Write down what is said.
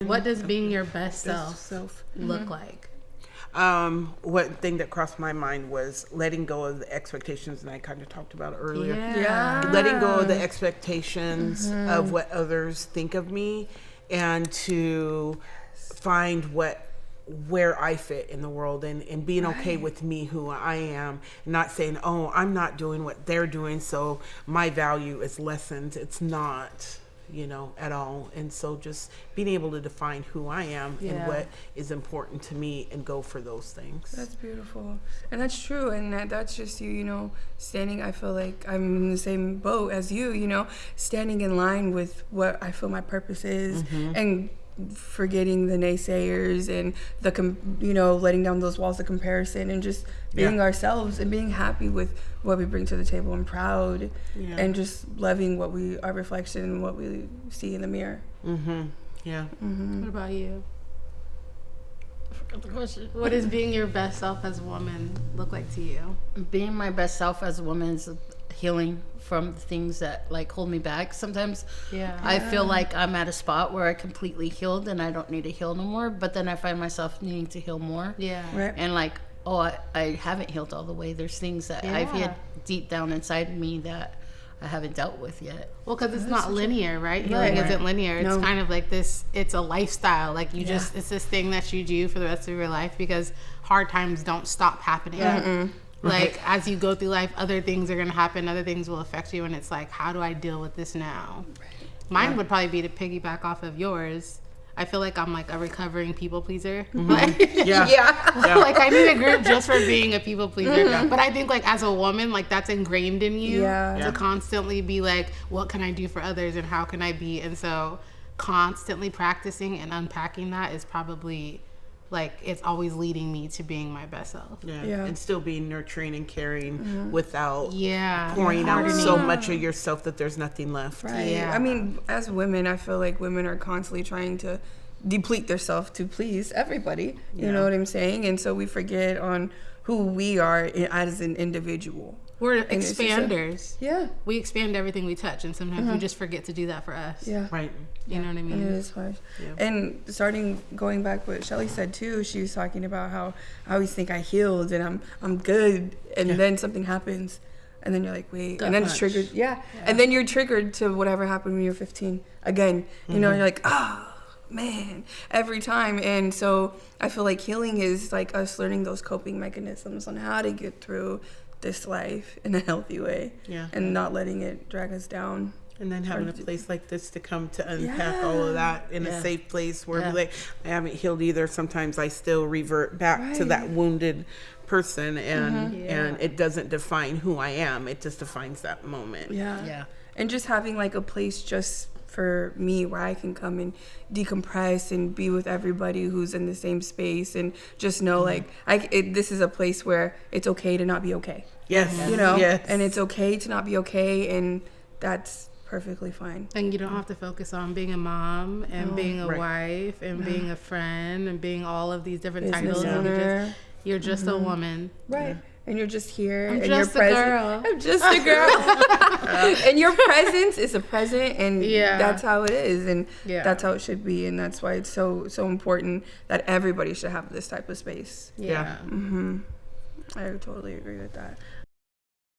What does being your best self look like? One thing that crossed my mind was letting go of the expectations, and I kind of talked about it earlier. Yeah. Letting go of the expectations of what others think of me, and to find where I fit in the world, and being okay with me, who I am, not saying, oh, I'm not doing what they're doing, so my value is lessened. It's not, at all. And so just being able to define who I am and what is important to me and go for those things. That's beautiful. And that's true. And that's just you, standing, I feel like I'm in the same boat as you, standing in line with what I feel my purpose is, and forgetting the naysayers and letting down those walls of comparison, and just being ourselves and being happy with what we bring to the table, and proud, and just loving our reflection and what we see in the mirror. What about you? I forgot the question. What does being your best self as a woman look like to you? Being my best self as a woman is healing from things that hold me back. Sometimes I feel like I'm at a spot where I completely healed and I don't need to heal no more, but then I find myself needing to heal more. And I haven't healed all the way. There's things that I've hid deep down inside of me that I haven't dealt with yet. Well, because it's not linear, right? Healing isn't linear. It's kind of like this, it's a lifestyle. It's this thing that you do for the rest of your life, because hard times don't stop happening. As you go through life, other things are going to happen, other things will affect you, and it's like, how do I deal with this now? Mine would probably be to piggyback off of yours. I feel like I'm like a recovering people pleaser. I need a group just for being a people pleaser. But I think as a woman, that's ingrained in you to constantly be like, what can I do for others and how can I be? And so constantly practicing and unpacking that is probably it's always leading me to being my best self. And still being nurturing and caring without pouring out so much of yourself that there's nothing left. I mean, as women, I feel like women are constantly trying to deplete themselves to please everybody. You know what I'm saying? And so we forget on who we are as an individual. We're expanders. We expand everything we touch, and sometimes we just forget to do that for us. You know what I mean? And it is hard. And going back what Shelly said too, she was talking about how I always think I healed and I'm good, and then something happens, and then you're like, wait, and then it's triggered. And then you're triggered to whatever happened when you were 15 again. You're like, man, every time. And so I feel like healing is us learning those coping mechanisms on how to get through this life in a healthy way, and not letting it drag us down. And then having a place like this to come to unpack all of that in a safe place where I haven't healed either. Sometimes I still revert back to that wounded person, and it doesn't define who I am. It just defines that moment. And just having a place just for me where I can come and decompress and be with everybody who's in the same space, and just know this is a place where it's okay to not be okay. And it's okay to not be okay, and that's perfectly fine. And you don't have to focus on being a mom and being a wife and being a friend and being all of these different titles. You're just a woman. And you're just here. I'm and just you're a girl. I'm just a girl. And your presence is a present, and that's how it is, and that's how it should be, and that's why it's so important that everybody should have this type of space. I totally agree with that.